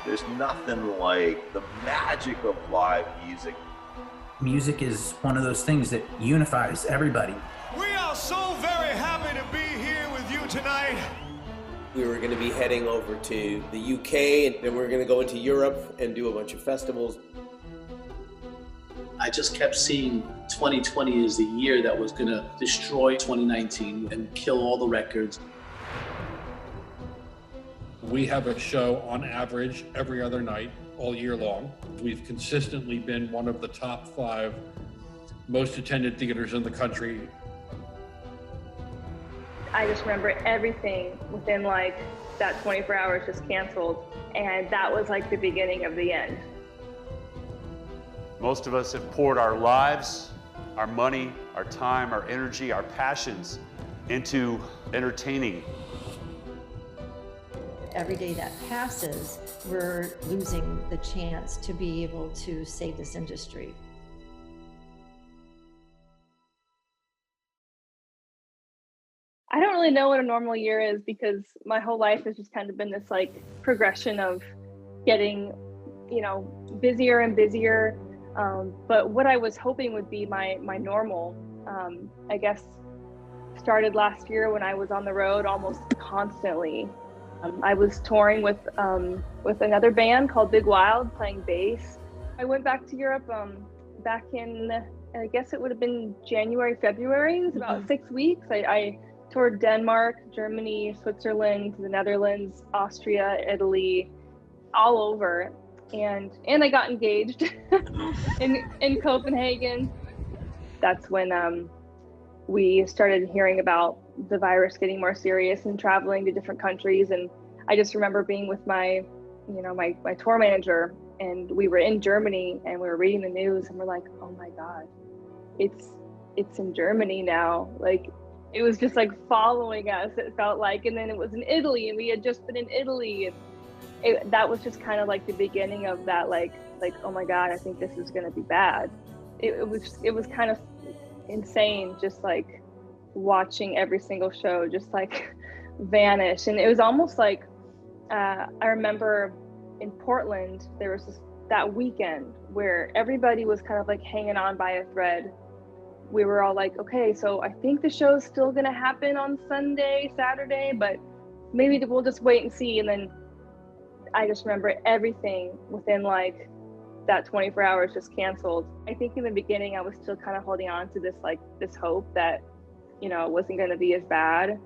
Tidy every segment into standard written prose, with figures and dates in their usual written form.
There's nothing like the magic of live music. Music is one of those things that unifies everybody. We are so very happy to be here with you tonight. We were going to be heading over to the UK, and then we were going to go into Europe and do a bunch of festivals. I just kept seeing 2020 as the year that was going to destroy 2019 and kill all the records. We have a show on average every other night, all year long. We've consistently been one of the top 5 most attended theaters in the country. I just remember everything within like that 24 hours just canceled. And that was like the beginning of the end. Most of us have poured our lives, our money, our time, our energy, our passions into entertaining. Every day that passes, we're losing the chance to be able to save this industry. I don't really know what a normal year is because my whole life has just kind of been this like progression of getting, busier and busier. But what I was hoping would be my normal, I guess, started last year when I was on the road almost constantly. I was touring with another band called Big Wild, playing bass. I went back to Europe back in, I guess it would have been January, February. It was about 6 weeks. I toured Denmark, Germany, Switzerland, the Netherlands, Austria, Italy, all over. And I got engaged in Copenhagen. That's when we started hearing about the virus getting more serious and traveling to different countries. And I just remember being with my tour manager, and we were in Germany and we were reading the news and we're like, oh my God, it's in Germany now. Like, it was just like following us, it felt like. And then it was in Italy and we had just been in Italy. And that was just kind of like the beginning of that, like, oh my God, I think this is gonna be bad. It was kind of insane, just like watching every single show just like vanish. And it was almost like, I remember in Portland, there was that weekend where everybody was kind of like hanging on by a thread. We were all like, okay, so I think the show's still gonna happen on Sunday, Saturday, but maybe we'll just wait and see. And then I just remember everything within like that 24 hours just canceled. I think in the beginning, I was still kind of holding on to this hope that, it wasn't going to be as bad.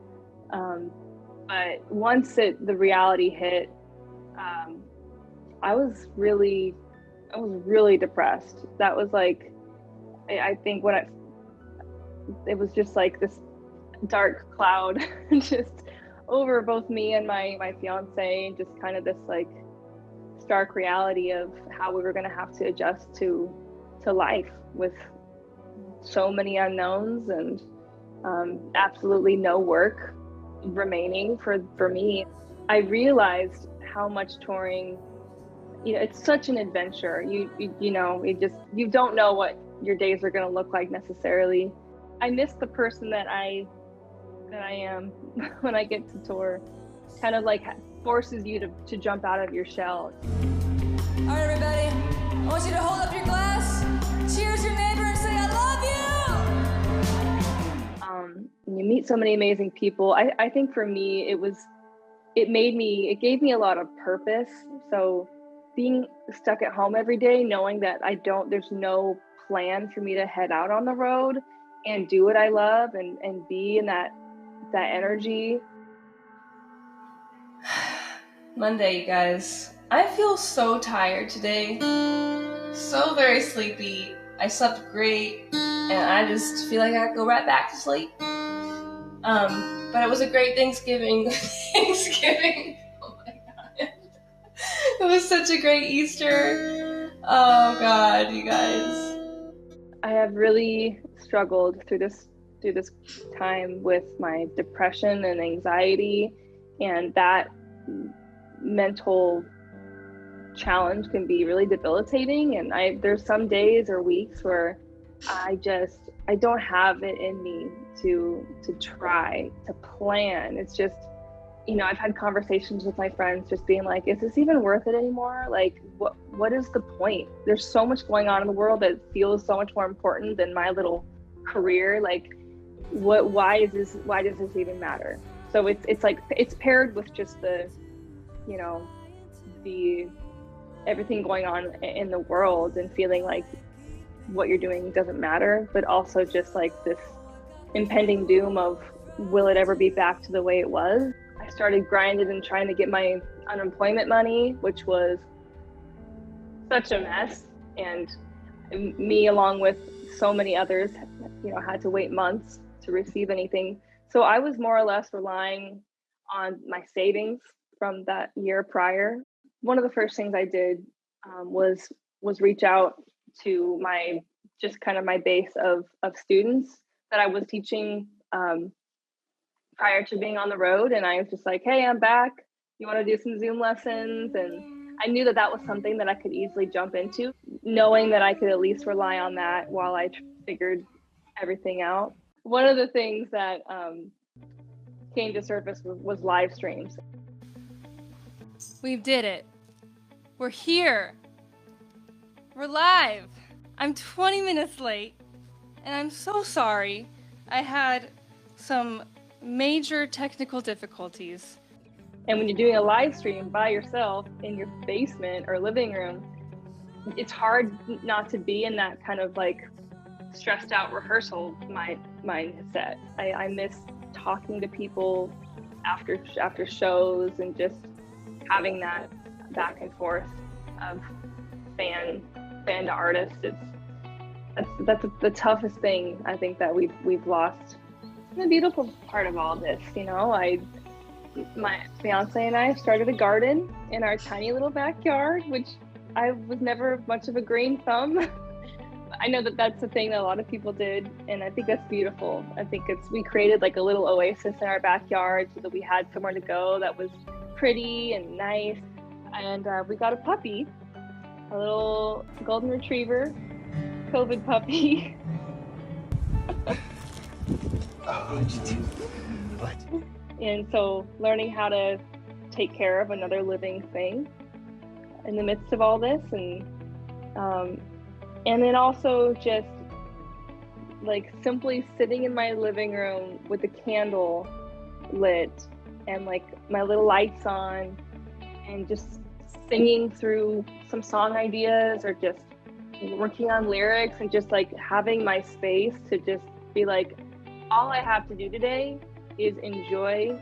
But once the reality hit, I was really depressed. That was like, I think it was just like this dark cloud just over both me and my fiance, and just kind of this like stark reality of how we were going to have to adjust to life with so many unknowns and absolutely no work remaining for me. I realized how much touring, it's such an adventure. You don't know what your days are going to look like necessarily. I miss the person that I am when I get to tour. Kind of like forces you to jump out of your shell. All right, everybody, I want you to hold up your glass, cheers your neighbor, and say, I love you! You meet so many amazing people. I think for me, it gave me a lot of purpose. So being stuck at home every day, knowing that there's no plan for me to head out on the road and do what I love and be in that energy. Monday, you guys. I feel so tired today. So very sleepy. I slept great, and I just feel like I could go right back to sleep. But it was a great Thanksgiving. Oh my God. It was such a great Easter. Oh God, you guys. I have really struggled through this time with my depression and anxiety, and that mental challenge can be really debilitating. And there's some days or weeks where I don't have it in me to try to plan. It's just you know, I've had conversations with my friends just being like, is this even worth it anymore? Like, what is the point? There's so much going on in the world that feels so much more important than my little career. Like, why does this even matter? So it's like, it's paired with just the, you know, the everything going on in the world and feeling like what you're doing doesn't matter, but also just like this impending doom of, will it ever be back to the way it was? I started grinding and trying to get my unemployment money, which was such a mess. And me, along with so many others, you know, had to wait months to receive anything. So I was more or less relying on my savings from that year prior. One of the first things I did was reach out to my, just kind of my base of students that I was teaching prior to being on the road. And I was just like, hey, I'm back. You want to do some Zoom lessons? And I knew that that was something that I could easily jump into, knowing that I could at least rely on that while I figured everything out. One of the things that came to surface was live streams. We did it. We're here. We're live. I'm 20 minutes late, and I'm so sorry. I had some major technical difficulties. And when you're doing a live stream by yourself in your basement or living room, it's hard not to be in that kind of like stressed out rehearsal mindset. I miss talking to people after shows and just having that back and forth of fan to artist. That's the toughest thing I think that we've lost. The beautiful part of all this, you know, my fiance and I started a garden in our tiny little backyard, which I was never much of a green thumb. I know that that's the thing that a lot of people did, and I think that's beautiful. I think we created like a little oasis in our backyard so that we had somewhere to go that was pretty and nice. And we got a puppy, a little golden retriever, COVID puppy. Oh, what'd you do? What? And so learning how to take care of another living thing in the midst of all this, and then also just like simply sitting in my living room with a candle lit and like my little lights on and just singing through some song ideas or just working on lyrics and just like having my space to just be like, all I have to do today is enjoy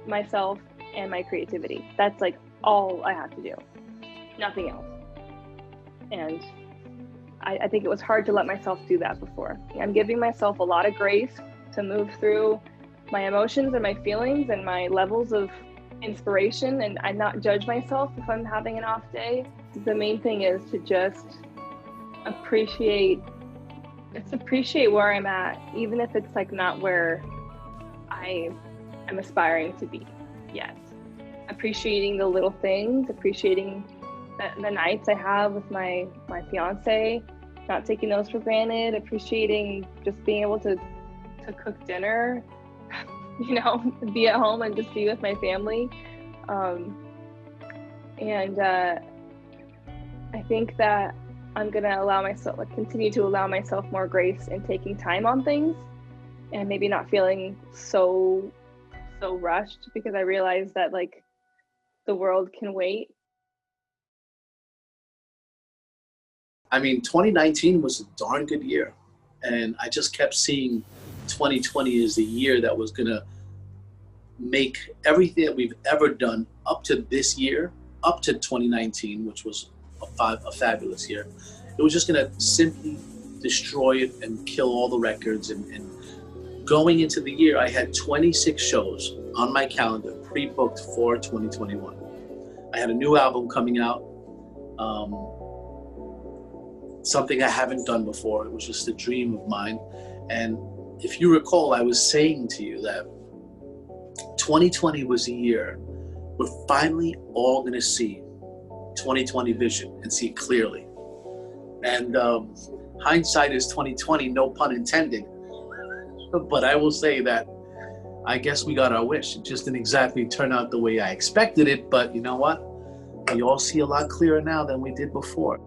myself and my creativity. That's like all I have to do, nothing else. And I think it was hard to let myself do that before. I'm giving myself a lot of grace to move through my emotions and my feelings and my levels of inspiration, and I not judge myself if I'm having an off day. The main thing is to just appreciate where I'm at, even if it's like not where I'm aspiring to be yet. Appreciating the little things, appreciating the nights I have with my fiance, not taking those for granted, appreciating just being able to cook dinner, you know, be at home and just be with my family. And I think that I'm gonna continue to allow myself more grace in taking time on things and maybe not feeling so rushed, because I realize that like the world can wait. I mean, 2019 was a darn good year. And I just kept seeing 2020 as the year that was gonna make everything that we've ever done up to this year, up to 2019, which was a fabulous year. It was just gonna simply destroy it and kill all the records. And going into the year, I had 26 shows on my calendar, pre-booked for 2021. I had a new album coming out, something I haven't done before. It was just a dream of mine. And if you recall, I was saying to you that 2020 was a year we're finally all gonna see 2020 vision and see it clearly. And hindsight is 2020, no pun intended. But I will say that I guess we got our wish. It just didn't exactly turn out the way I expected it, but you know what? We all see a lot clearer now than we did before.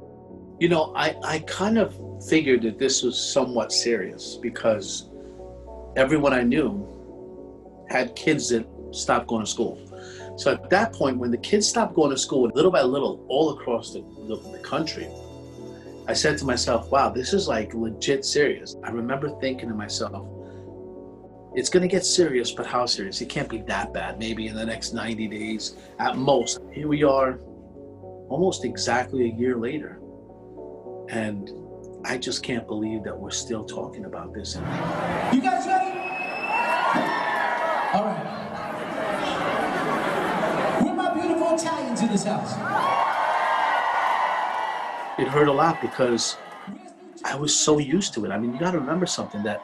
You know, I kind of figured that this was somewhat serious because everyone I knew had kids that stopped going to school. So at that point, when the kids stopped going to school, little by little, all across the country, I said to myself, wow, this is like legit serious. I remember thinking to myself, it's going to get serious, but how serious? It can't be that bad. Maybe in the next 90 days at most. Here we are, almost exactly a year later. And I just can't believe that we're still talking about this. You guys ready? All right. Where are my beautiful Italians in this house? It hurt a lot because I was so used to it. I mean, you got to remember something, that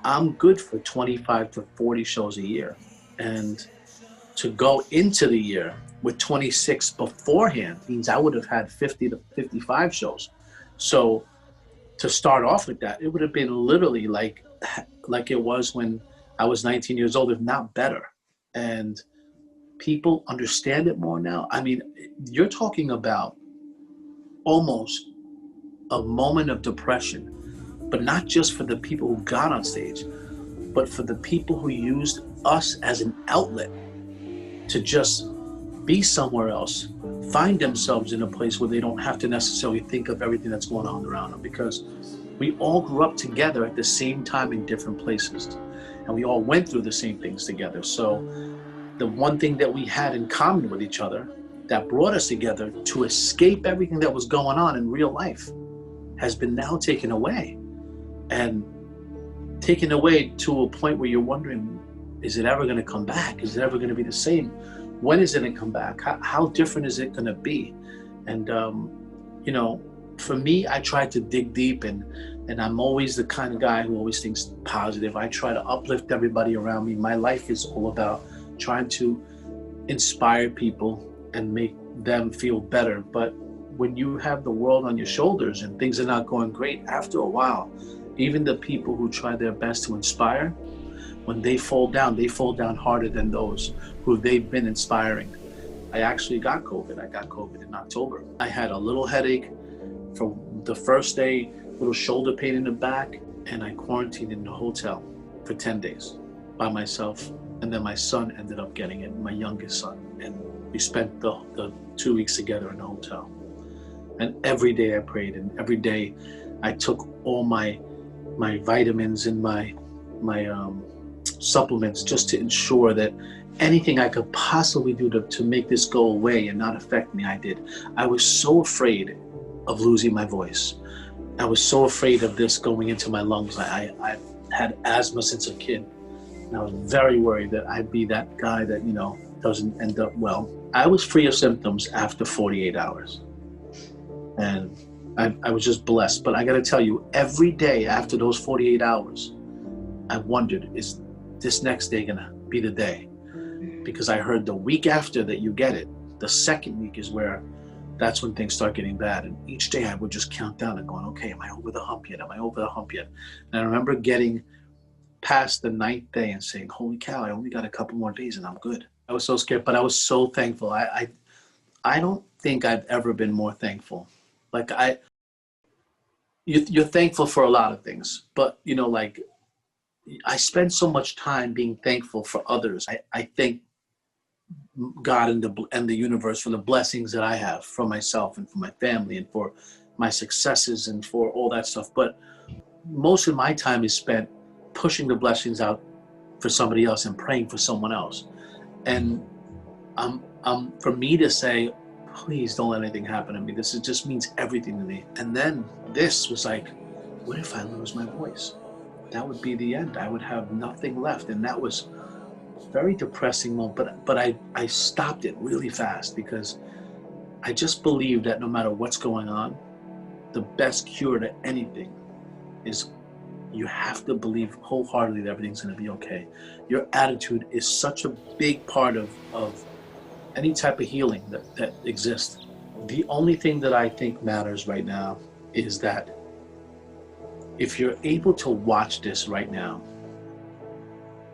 I'm good for 25 to 40 shows a year. And to go into the year with 26 beforehand means I would have had 50 to 55 shows. So to start off with that, it would have been literally like it was when I was 19 years old, if not better. And people understand it more now. I mean, you're talking about almost a moment of depression, but not just for the people who got on stage, but for the people who used us as an outlet to just be somewhere else, find themselves in a place where they don't have to necessarily think of everything that's going on around them, because we all grew up together at the same time in different places, and we all went through the same things together. So the one thing that we had in common with each other that brought us together to escape everything that was going on in real life has been now taken away. And taken away to a point where you're wondering, is it ever going to come back? Is it ever going to be the same? When is it going to come back? How different is it going to be? And, you know, for me, I try to dig deep, and I'm always the kind of guy who always thinks positive. I try to uplift everybody around me. My life is all about trying to inspire people and make them feel better. But when you have the world on your shoulders and things are not going great, after a while, even the people who try their best to inspire, when they fall down harder than those who they've been inspiring. I actually got COVID. I got COVID in October. I had a little headache from the first day, little shoulder pain in the back, and I quarantined in the hotel for 10 days by myself. And then my son ended up getting it, my youngest son. And we spent the 2 weeks together in the hotel. And every day I prayed, and every day I took all my vitamins and my supplements just to ensure that anything I could possibly do to make this go away and not affect me, I did. I was so afraid of losing my voice. I was so afraid of this going into my lungs. I've had asthma since a kid, and I was very worried that I'd be that guy that, you know, doesn't end up well. I was free of symptoms after 48 hours. And I was just blessed. But I got to tell you, every day after those 48 hours, I wondered, is this next day going to be the day? Because I heard the week after that you get it, the second week is where that's when things start getting bad. And each day I would just count down and going, okay, am I over the hump yet? Am I over the hump yet? And I remember getting past the 9th day and saying, holy cow, I only got a couple more days and I'm good. I was so scared, but I was so thankful. I don't think I've ever been more thankful. Like you're thankful for a lot of things, but you know, like I spend so much time being thankful for others. I thank God and the universe for the blessings that I have for myself and for my family and for my successes and for all that stuff. But most of my time is spent pushing the blessings out for somebody else and praying for someone else. And for me to say, please don't let anything happen to me. This just means everything to me. And then this was like, what if I lose my voice? That would be the end. I would have nothing left. And that was very depressing moment, but I stopped it really fast because I just believe that no matter what's going on, the best cure to anything is you have to believe wholeheartedly that everything's going to be okay. Your attitude is such a big part of any type of healing that exists. The only thing that I think matters right now is that if you're able to watch this right now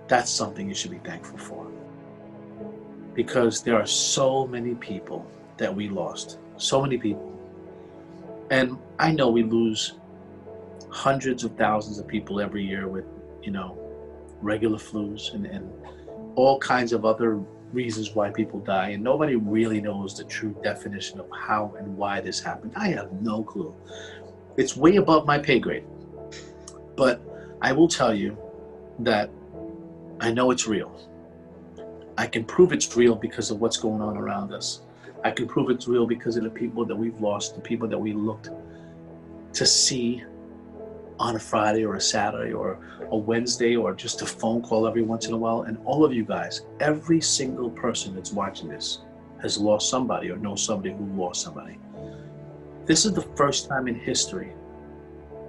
That's something you should be thankful for. Because there are so many people that we lost. So many people. And I know we lose hundreds of thousands of people every year with, regular flus and all kinds of other reasons why people die. And nobody really knows the true definition of how and why this happened. I have no clue. It's way above my pay grade. But I will tell you that I know it's real. I can prove it's real because of what's going on around us. I can prove it's real because of the people that we've lost, the people that we looked to see on a Friday or a Saturday or a Wednesday or just a phone call every once in a while. And all of you guys, every single person that's watching this has lost somebody or knows somebody who lost somebody. This is the first time in history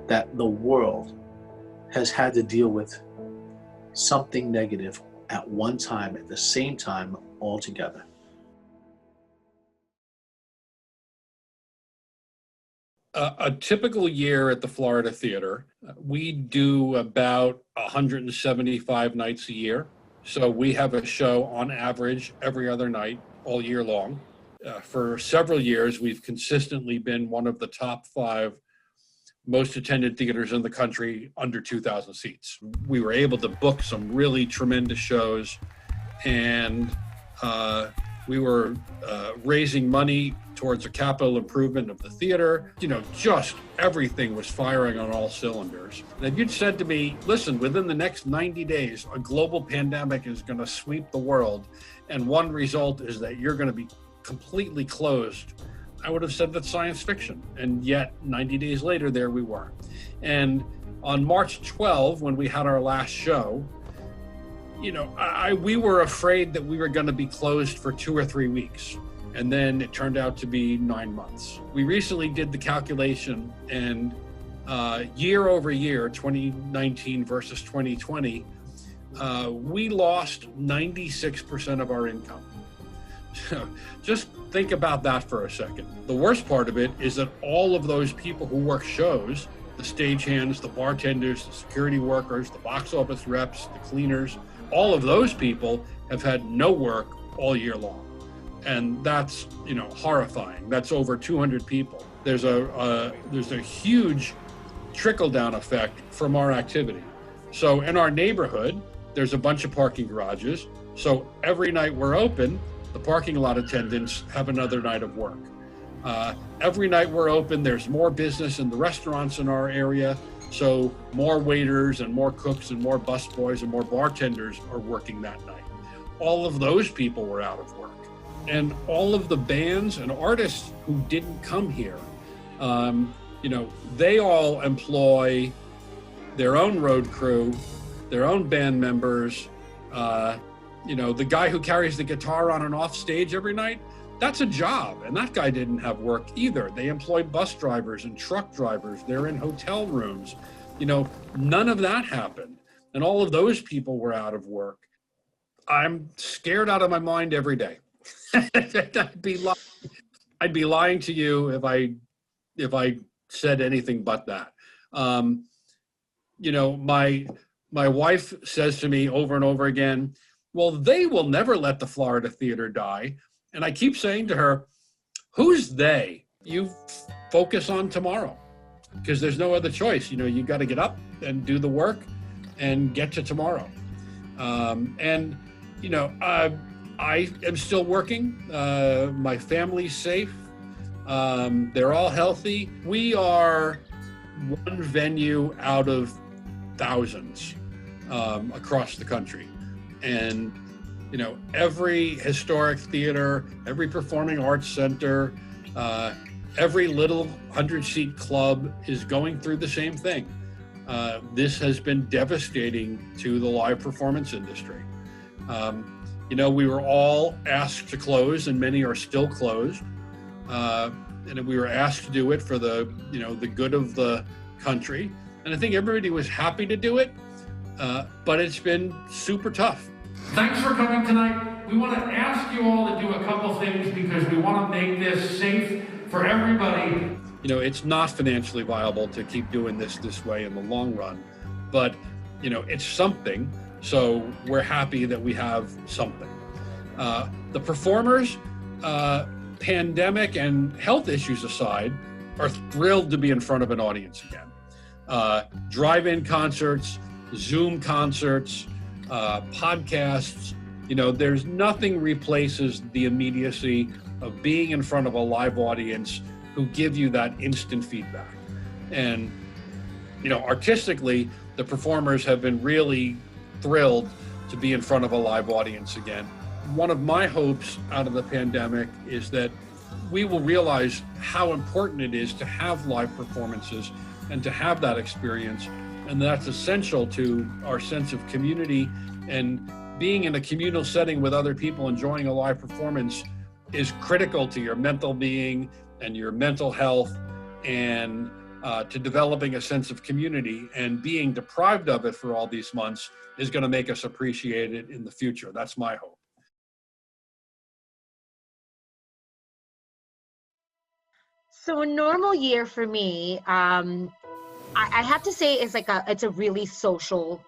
that the world has had to deal with something negative at one time, at the same time, all together. A typical year at the Florida Theater, we do about 175 nights a year. So we have a show on average every other night all year long. For several years, we've consistently been one of the top 5 most attended theaters in the country under 2,000 seats. We were able to book some really tremendous shows, and we were raising money towards a capital improvement of the theater. Just everything was firing on all cylinders. And if you'd said to me, listen, within the next 90 days, a global pandemic is going to sweep the world, and one result is that you're going to be completely closed, I would have said that's science fiction. And yet 90 days later, there we were. And on March 12, when we had our last show, we were afraid that we were going to be closed for 2 or 3 weeks. And then it turned out to be 9 months. We recently did the calculation, and year over year, 2019 versus 2020, we lost 96% of our income. Just think about that for a second. The worst part of it is that all of those people who work shows, the stagehands, the bartenders, the security workers, the box office reps, the cleaners, all of those people have had no work all year long. And that's, horrifying. That's over 200 people. There's a huge trickle-down effect from our activity. So in our neighborhood, there's a bunch of parking garages. So every night we're open, the parking lot attendants have another night of work. Every night we're open, there's more business in the restaurants in our area. So more waiters and more cooks and more busboys and more bartenders are working that night. All of those people were out of work. And all of the bands and artists who didn't come here, they all employ their own road crew, their own band members. The guy who carries the guitar on and off stage every night, that's a job. And that guy didn't have work either. They employ bus drivers and truck drivers. They're in hotel rooms. None of that happened. And all of those people were out of work. I'm scared out of my mind every day. I'd be lying to you if I said anything but that. My wife says to me over and over again, well, they will never let the Florida Theater die. And I keep saying to her, who's they? You focus on tomorrow, because there's no other choice. You got to get up and do the work and get to tomorrow. I am still working. My family's safe. They're all healthy. We are one venue out of thousands across the country. And, every historic theater, every performing arts center, every little 100-seat club is going through the same thing. This has been devastating to the live performance industry. We were all asked to close, and many are still closed. And we were asked to do it for the good of the country. And I think everybody was happy to do it, but it's been super tough. Thanks for coming tonight. We want to ask you all to do a couple things because we want to make this safe for everybody. It's not financially viable to keep doing this way in the long run, but, it's something. So we're happy that we have something. The performers, pandemic and health issues aside, are thrilled to be in front of an audience again. Drive-in concerts, Zoom concerts, podcasts, there's nothing replaces the immediacy of being in front of a live audience who give you that instant feedback. And, artistically, the performers have been really thrilled to be in front of a live audience again. One of my hopes out of the pandemic is that we will realize how important it is to have live performances and to have that experience. And that's essential to our sense of community, and being in a communal setting with other people enjoying a live performance is critical to your mental being and your mental health, and to developing a sense of community. And being deprived of it for all these months is going to make us appreciate it in the future. That's my hope. So a normal year for me, I have to say, it's a really social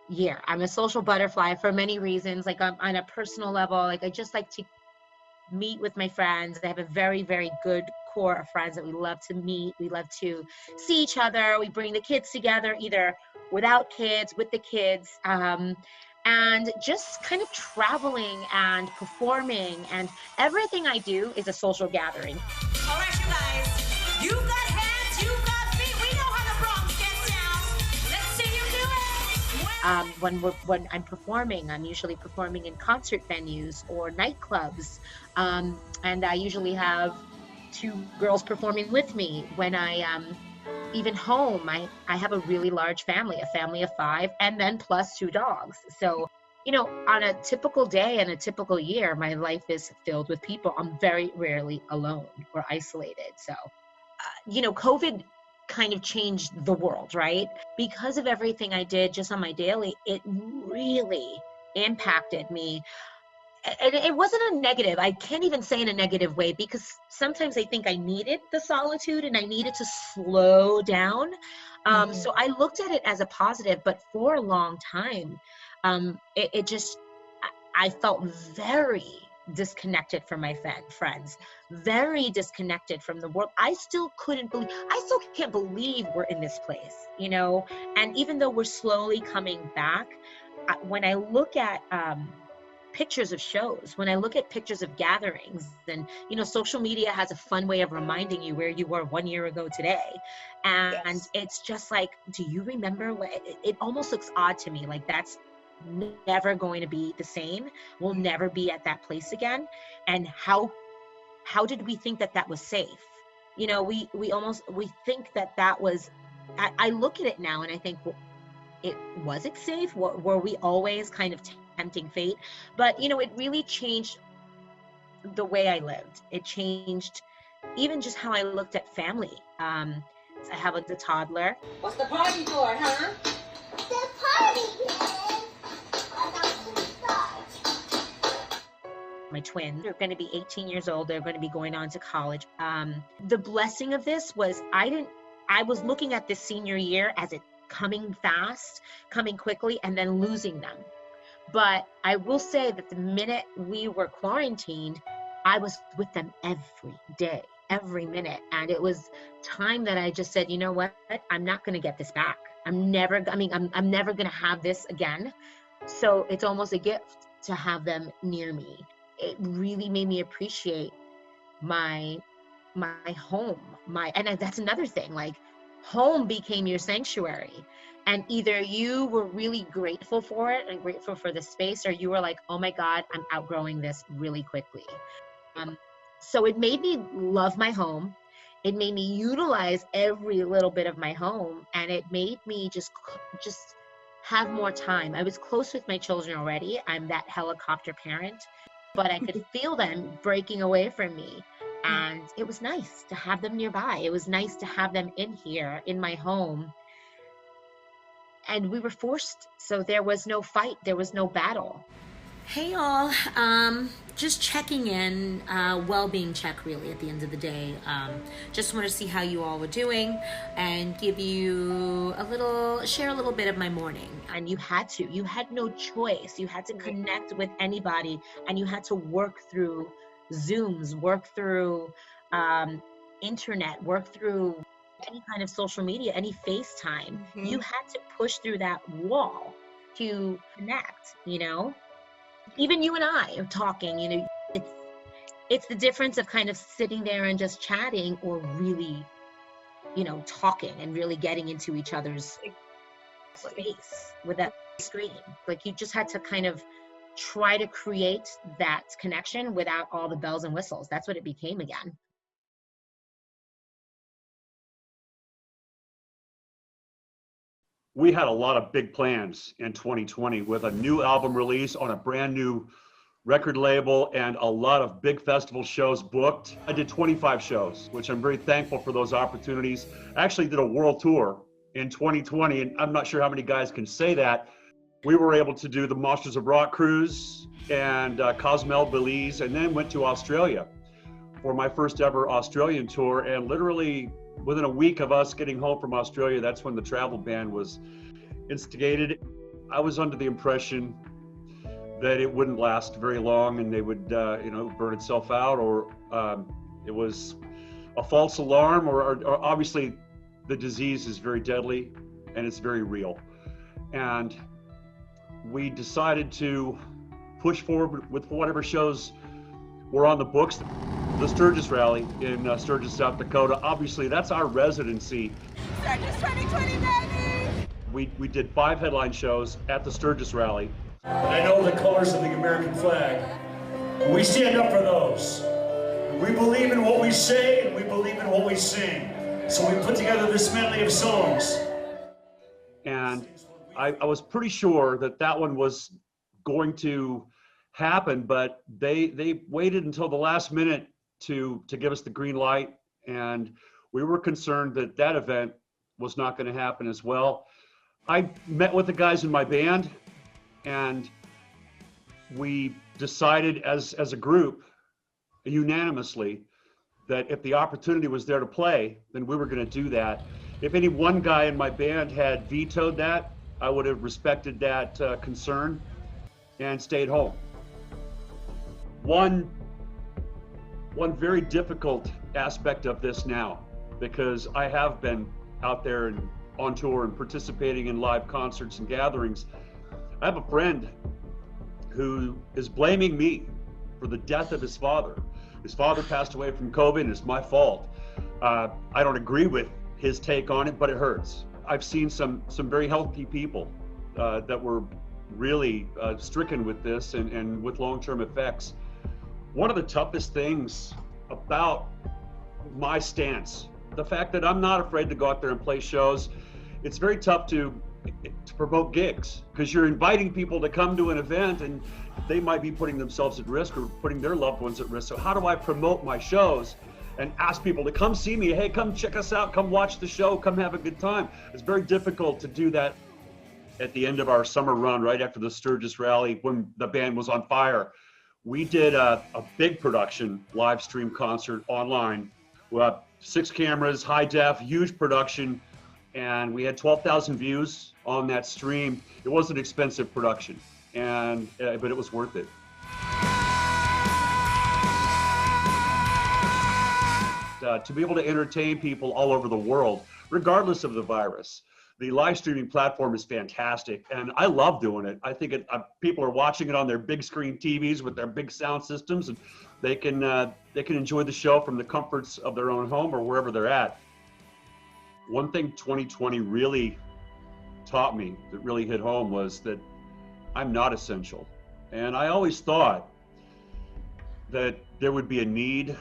year. I'm a social butterfly for many reasons. Like, I'm on a personal level, I just like to meet with my friends. I have a very, very good core of friends that we love to meet. We love to see each other. We bring the kids together, either without kids, with the kids, and just kind of traveling and performing, and everything I do is a social gathering. All right, you guys, you've got hands, you've got feet. We know how the Bronx gets down. Let's see you do it. When I'm performing, I'm usually performing in concert venues or nightclubs, and I usually have 2 girls performing with me. When I even home, I have a really large family, a family of 5, and then plus 2 dogs. So, on a typical day and a typical year, my life is filled with people. I'm very rarely alone or isolated. So, COVID kind of changed the world, right? Because of everything I did just on my daily, it really impacted me. And it wasn't a negative. I can't even say in a negative way, because sometimes I think I needed the solitude and I needed to slow down. So I looked at it as a positive, but for a long time, I felt very disconnected from my friends, very disconnected from the world. I still can't believe we're in this place, and even though we're slowly coming back, when I look at, pictures of shows, when I look at pictures of gatherings, and social media has a fun way of reminding you where you were 1 year ago today, and yes. It's just like, do you remember it almost looks odd to me, like that's never going to be the same. We'll never be at that place again. And how did we think that was safe? We think that was, I look at it now and I think, well, was it safe? Were we always kind of tempting fate? But it really changed the way I lived. It changed even just how I looked at family. I have a toddler. What's the party for, huh? The party. My twins are going to be 18 years old. They're going to be going on to college. The blessing of this was I was looking at this senior year as it coming fast, coming quickly, and then losing them. But I will say that the minute we were quarantined, I was with them every day, every minute. And it was time that I just said, you know what? I'm not going to get this back. I'm never going to have this again. So it's almost a gift to have them near me. It really made me appreciate my home, and that's another thing, like home became your sanctuary, and either you were really grateful for it and grateful for the space, or you were like, oh my God, I'm outgrowing this really quickly. So it made me love my home. It made me utilize every little bit of my home, and it made me just have more time. I was close with my children already. I'm that helicopter parent, but I could feel them breaking away from me. And it was nice to have them nearby. It was nice to have them in here, in my home. And we were forced. So there was no fight. There was no battle. Hey all, just checking in, well-being check really at the end of the day. Just want to see how you all were doing and give you share a little bit of my morning. And you had no choice. You had to connect with anybody, and you had to work through Zooms, work through internet, work through any kind of social media, any FaceTime. You had to push through that wall to connect, you know? Even you and I are talking, you know, it's the difference of kind of sitting there and just chatting, or really, you know, talking and really getting into each other's space with that screen. Like, you just had to kind of try to create that connection without all the bells and whistles. That's what it became again. We had a lot of big plans in 2020 with a new album release on a brand new record label and a lot of big festival shows booked. I did 25 shows, which I'm very thankful for those opportunities. I actually did a world tour in 2020, and I'm not sure how many guys can say that. We were able to do the Monsters of Rock cruise and Cozumel, Belize, and then went to Australia for my first ever Australian tour. And literally within a week of us getting home from Australia, that's when the travel ban was instigated. I was under the impression that it wouldn't last very long and they would, burn itself out, or it was a false alarm, or obviously the disease is very deadly and it's very real. And we decided to push forward with whatever shows were on the books. The Sturgis Rally in Sturgis, South Dakota, obviously that's our residency. Sturgis 2020, baby! We did 5 headline shows at the Sturgis Rally. I know the colors of the American flag. We stand up for those. We believe in what we say and we believe in what we sing. So we put together this medley of songs. And I was pretty sure that one was going to happen, but they waited until the last minute to give us the green light, and we were concerned that event was not going to happen as well. I met with the guys in my band, and we decided as a group unanimously that if the opportunity was there to play, then we were going to do that. If any one guy in my band had vetoed that, I would have respected that concern and stayed home. One very difficult aspect of this now, because I have been out there and on tour and participating in live concerts and gatherings, I have a friend who is blaming me for the death of his father. His father passed away from COVID, and it's my fault. I don't agree with his take on it, but it hurts. I've seen some very healthy people that were really stricken with this and with long-term effects. One of the toughest things about my stance, the fact that I'm not afraid to go out there and play shows, it's very tough to promote gigs, because you're inviting people to come to an event and they might be putting themselves at risk or putting their loved ones at risk. So how do I promote my shows and ask people to come see me? Hey, come check us out, come watch the show, come have a good time. It's very difficult to do that at the end of our summer run, right after the Sturgis Rally, when the band was on fire. We did a big production live stream concert online. We had 6 cameras, high def, huge production, and we had 12,000 views on that stream. It was an expensive production, but it was worth it. To be able to entertain people all over the world, regardless of the virus. The live streaming platform is fantastic, and I love doing it. I think people are watching it on their big screen TVs with their big sound systems, and they can enjoy the show from the comforts of their own home or wherever they're at. One thing 2020 really taught me, that really hit home, was that I'm not essential. And I always thought that there would be a need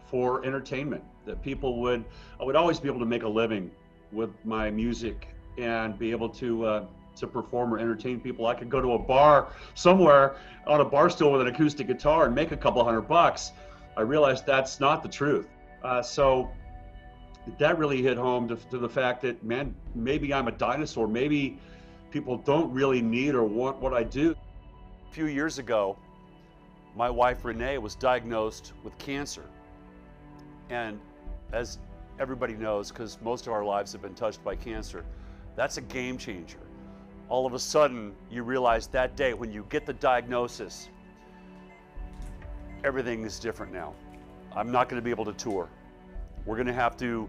for entertainment, that I would always be able to make a living with my music and be able to perform or entertain people. I could go to a bar somewhere on a bar stool with an acoustic guitar and make a couple $100. I realized that's not the truth. So that really hit home to the fact that, man, maybe I'm a dinosaur. Maybe people don't really need or want what I do. A few years ago, my wife Renee was diagnosed with cancer. And as everybody knows, because most of our lives have been touched by cancer, that's a game changer. All of a sudden, you realize that day when you get the diagnosis, everything is different now. I'm not going to be able to tour. We're going to have to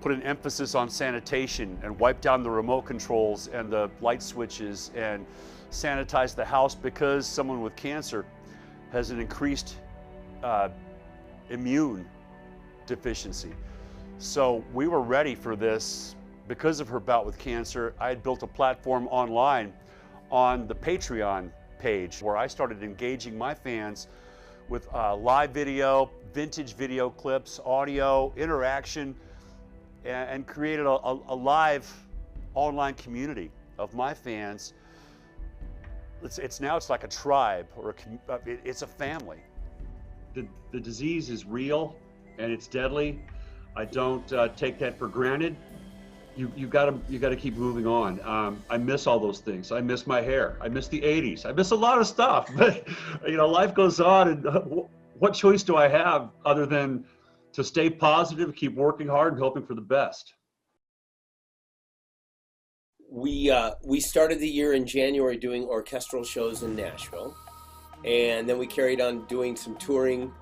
put an emphasis on sanitation and wipe down the remote controls and the light switches and sanitize the house, because someone with cancer has an increased immune deficiency. So we were ready for this because of her bout with cancer. I had built a platform online on the Patreon page where I started engaging my fans with live video, vintage video clips, audio, interaction, and created a live online community of my fans. It's like a tribe, or it's a family. The disease is real and it's deadly. I don't take that for granted. You gotta keep moving on. I miss all those things. I miss my hair. I miss the 80s. I miss a lot of stuff. But life goes on, and what choice do I have other than to stay positive, keep working hard, and hoping for the best? We started the year in January doing orchestral shows in Nashville, and then we carried on doing some touring,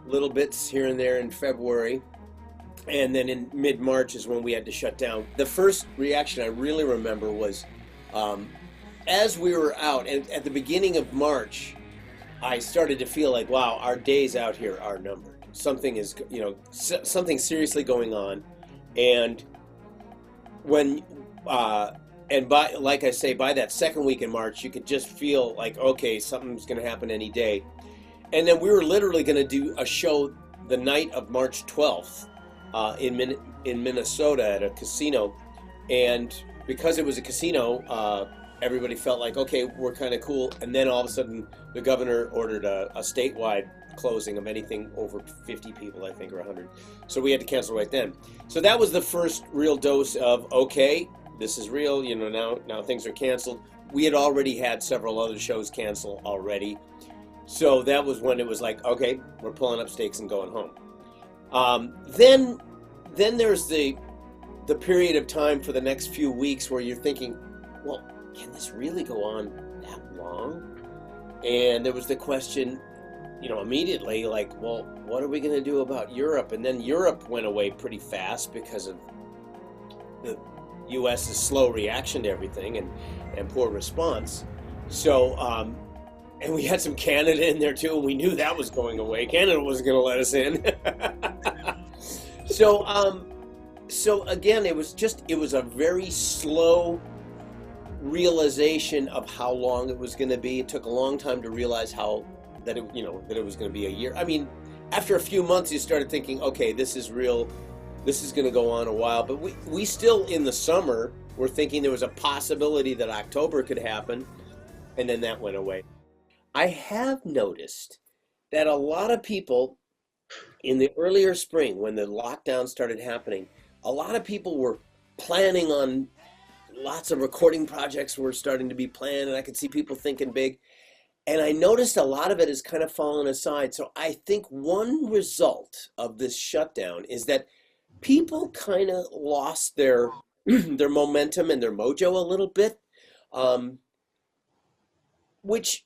little bits here and there in February, and then in mid-March is when we had to shut down. The first reaction I really remember was, as we were out, and at the beginning of March, I started to feel like, wow, our days out here are numbered. Something is, something seriously going on, and when. And like I say, by that second week in March, you could just feel like, okay, something's going to happen any day. And then we were literally going to do a show the night of March 12th in Minnesota at a casino. And because it was a casino, everybody felt like, okay, we're kind of cool. And then all of a sudden, the governor ordered a statewide closing of anything over 50 people, I think, or 100. So we had to cancel right then. So that was the first real dose of, okay, this is real, now things are canceled. We had already had several other shows cancel already. So that was when it was like, okay, we're pulling up stakes and going home. Then there's the period of time for the next few weeks where you're thinking, well, can this really go on that long? And there was the question, immediately, like, well, what are we going to do about Europe? And then Europe went away pretty fast because of the U.S.as slow reaction to everything and poor response. So, and we had some Canada in there too, and we knew that was going away. Canada wasn't going to let us in. So again, it was a very slow realization of how long it was going to be. It took a long time to realize that it was going to be a year. I mean, after a few months, you started thinking, okay, this is real. This is going to go on a while, but we still, in the summer, were thinking there was a possibility that October could happen, and then that went away. I have noticed that a lot of people in the earlier spring, when the lockdown started happening, a lot of people were planning on lots of recording projects were starting to be planned, and I could see people thinking big. And I noticed a lot of it has kind of fallen aside. So I think one result of this shutdown is that people kind of lost their momentum and their mojo a little bit, which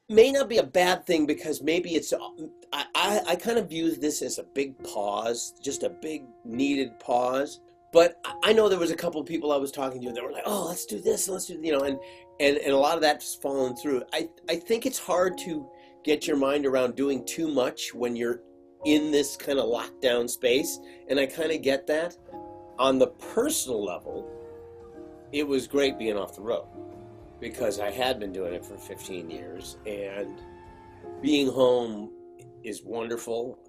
may not be a bad thing, because maybe it's, I kind of view this as a big pause, just a big needed pause. But I know there was a couple of people I was talking to that were like, oh, let's do this, let's do, and a lot of that's fallen through. I think it's hard to get your mind around doing too much when you're in this kind of lockdown space, and I kind of get that. On the personal level, it was great being off the road, because I had been doing it for 15 years, and being home is wonderful.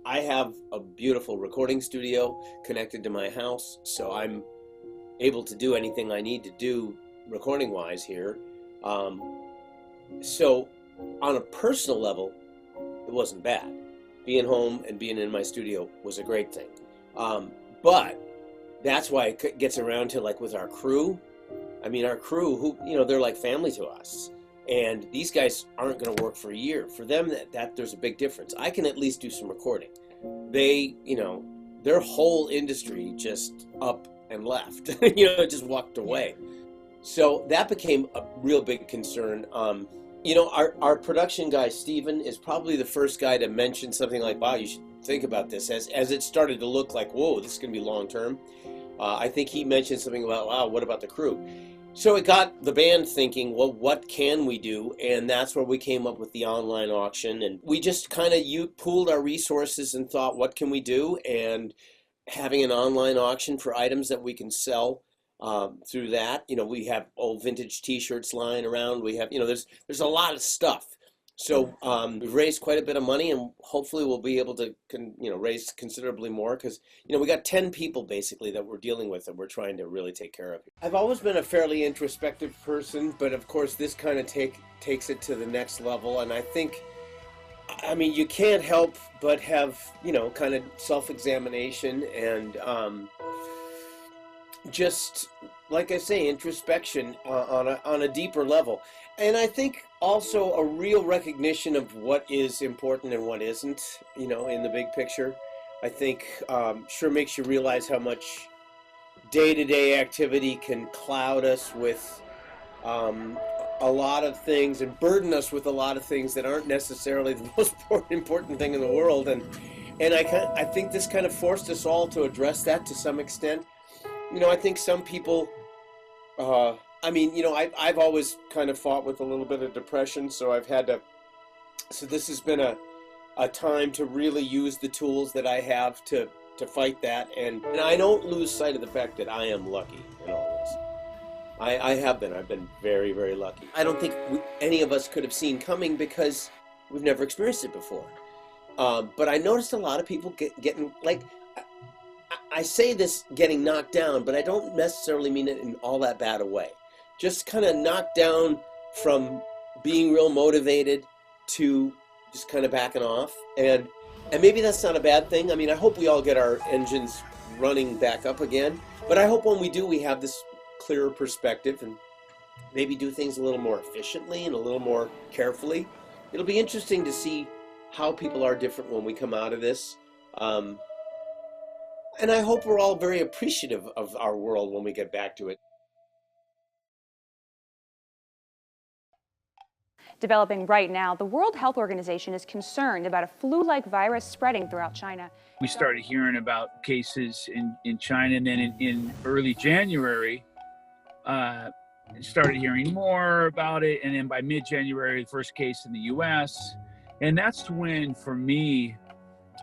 I have a beautiful recording studio connected to my house, so I'm able to do anything I need to do recording wise here. So on a personal level, it wasn't bad. Being home and being in my studio was a great thing. But that's why it gets around to, like, with our crew. I mean, our crew, who, they're like family to us. And these guys aren't going to work for a year. For them, that there's a big difference. I can at least do some recording. They, their whole industry just up and left, just walked away. So that became a real big concern. Our production guy, Steven, is probably the first guy to mention something like, wow, you should think about this, as it started to look like, whoa, this is going to be long term. I think he mentioned something about, wow, what about the crew? So it got the band thinking, well, what can we do? And that's where we came up with the online auction. And we just kind of pooled our resources and thought, what can we do? And having an online auction for items that we can sell through that. We have old vintage T-shirts lying around. We have, there's a lot of stuff. So we've raised quite a bit of money, and hopefully we'll be able to, raise considerably more, because, we got 10 people basically that we're dealing with that we're trying to really take care of. I've always been a fairly introspective person, but of course this kind of takes it to the next level. And I think, you can't help but have, kind of self-examination and just, like I say, introspection on a deeper level. And I think also a real recognition of what is important and what isn't, in the big picture. I think sure makes you realize how much day-to-day activity can cloud us with a lot of things and burden us with a lot of things that aren't necessarily the most important thing in the world. And I think this kind of forced us all to address that to some extent. I think some people, I've always kind of fought with a little bit of depression, so this has been a time to really use the tools that I have to fight that. And I don't lose sight of the fact that I am lucky in all this. I have been. I've been very, very lucky. I don't think any of us could have seen coming because we've never experienced it before. But I noticed a lot of people getting, like, I say this getting knocked down, but I don't necessarily mean it in all that bad a way. Just kind of knocked down from being real motivated to just kind of backing off. And maybe that's not a bad thing. I hope we all get our engines running back up again. But I hope when we do, we have this clearer perspective and maybe do things a little more efficiently and a little more carefully. It'll be interesting to see how people are different when we come out of this. And I hope we're all very appreciative of our world when we get back to it. Developing right now, the World Health Organization is concerned about a flu-like virus spreading throughout China. We started hearing about cases in China, and then in early January, started hearing more about it. And then by mid-January, the first case in the U.S. And that's when, for me,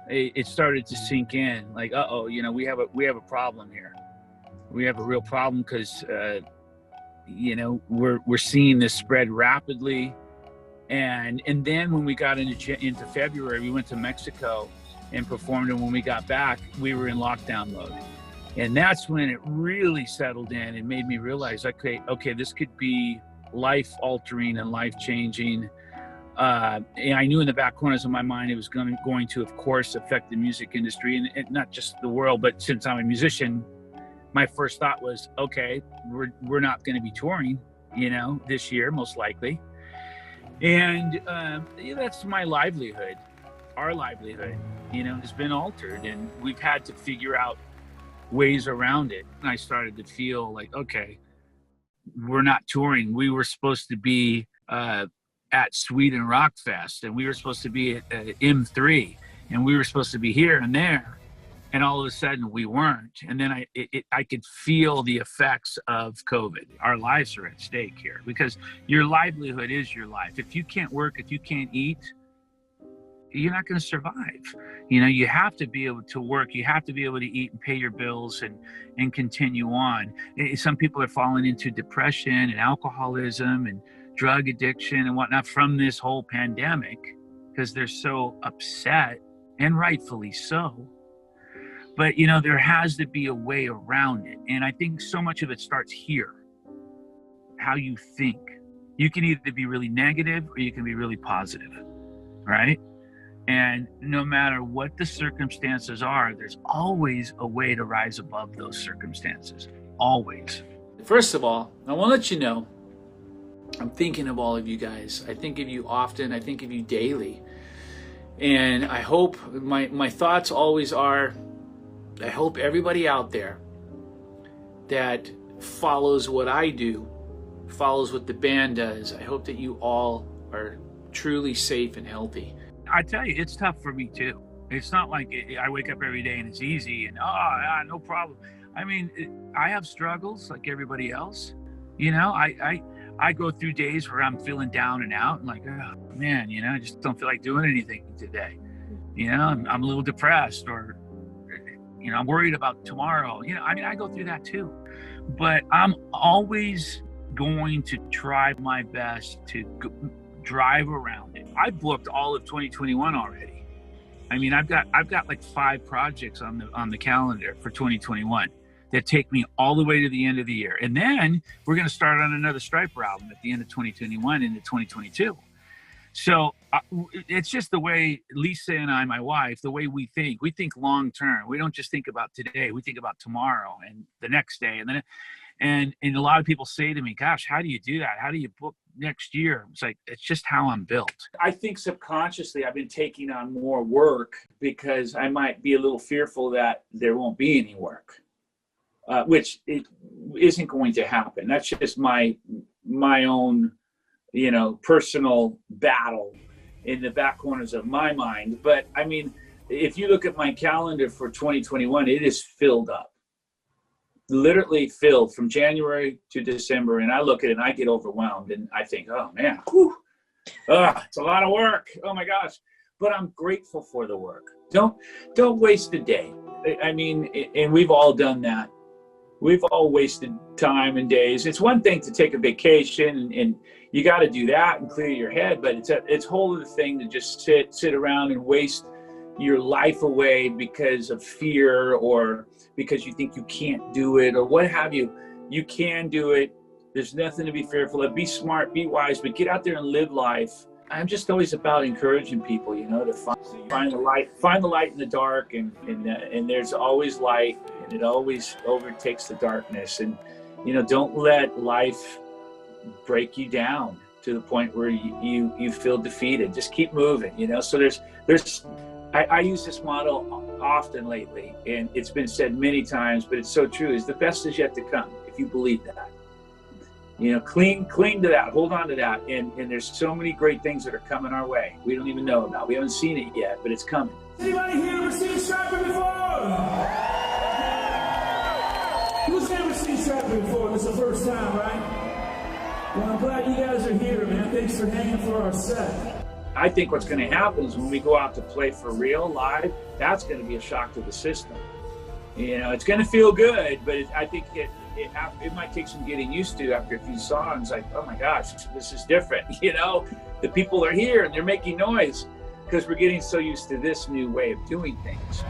it started to sink in. Like, we have a problem here. We have a real problem because, we're seeing this spread rapidly. And then when we got into February, we went to Mexico and performed. And when we got back, we were in lockdown mode. And that's when it really settled in and made me realize, okay, this could be life-altering and life-changing. And I knew in the back corners of my mind it was going to, of course, affect the music industry, and not just the world, but since I'm a musician, my first thought was, okay, we're not going to be touring, this year, most likely. And that's my livelihood. Our livelihood, has been altered, and we've had to figure out ways around it. And I started to feel like, okay, we're not touring. We were supposed to be at Sweden Rock Fest, and we were supposed to be at M3, and we were supposed to be here and there, and all of a sudden we weren't. And then I could feel the effects of COVID. Our lives are at stake here because your livelihood is your life. If you can't work, if you can't eat, you're not going to survive. You have to be able to work. You have to be able to eat and pay your bills and continue on. Some people are falling into depression and alcoholism and drug addiction and whatnot from this whole pandemic because they're so upset, and rightfully so. But, there has to be a way around it. And I think so much of it starts here, how you think. You can either be really negative or you can be really positive, right? And no matter what the circumstances are, there's always a way to rise above those circumstances, always. First of all, I want to let you know I'm thinking of all of you guys. I think of you often. I think of you daily. And I hope, my thoughts always are, I hope everybody out there that follows what I do, follows what the band does, I hope that you all are truly safe and healthy. I tell you, it's tough for me too. It's not like I wake up every day and it's easy and no problem. I mean, I have struggles like everybody else. You know, I go through days where I'm feeling down and out and like, oh man, you know, I just don't feel like doing anything today. You know, I'm a little depressed, or, you know, I'm worried about tomorrow. You know, I mean, I go through that too, but I'm always going to try my best to drive around it. I booked all of 2021 already. I mean, I've got like 5 projects on the calendar for 2021 that take me all the way to the end of the year. And then we're going to start on another Striper album at the end of 2021 into 2022. So it's just the way Lisa and I, my wife, the way we think long term. We don't just think about today. We think about tomorrow and the next day. And then, and a lot of people say to me, gosh, how do you do that? How do you book next year? It's like, it's just how I'm built. I think subconsciously I've been taking on more work because I might be a little fearful that there won't be any work. Which it isn't going to happen. That's just my own, you know, personal battle in the back corners of my mind. But I mean, if you look at my calendar for 2021, it is filled up, literally filled from January to December. And I look at it and I get overwhelmed and I think, oh man, it's a lot of work. Oh my gosh. But I'm grateful for the work. Don't waste a day. I mean, and we've all done that. We've all wasted time and days. It's one thing to take a vacation and you got to do that and clear your head, but it's a whole other thing to just sit around and waste your life away because of fear or because you think you can't do it or what have you. You can do it. There's nothing to be fearful of. Be smart, be wise, but get out there and live life. I'm just always about encouraging people, you know, to find the light in the dark, and there's always light, and it always overtakes the darkness. And you know, don't let life break you down to the point where you feel defeated. Just keep moving, you know. So I use this model often lately, and it's been said many times, but it's so true. Is the best is yet to come if you believe that. You know, cling to that, hold on to that. And there's so many great things that are coming our way. We don't even know about. We haven't seen it yet, but it's coming. Anybody here ever seen Striper before? Who's never seen Striper before? This is the first time, right? Well, I'm glad you guys are here, man. Thanks for hanging for our set. I think what's going to happen is when we go out to play for real live, that's going to be a shock to the system. You know, it's going to feel good, but I think it might take some getting used to after a few songs. Like, oh my gosh, this is different. You know, the people are here and they're making noise because we're getting so used to this new way of doing things.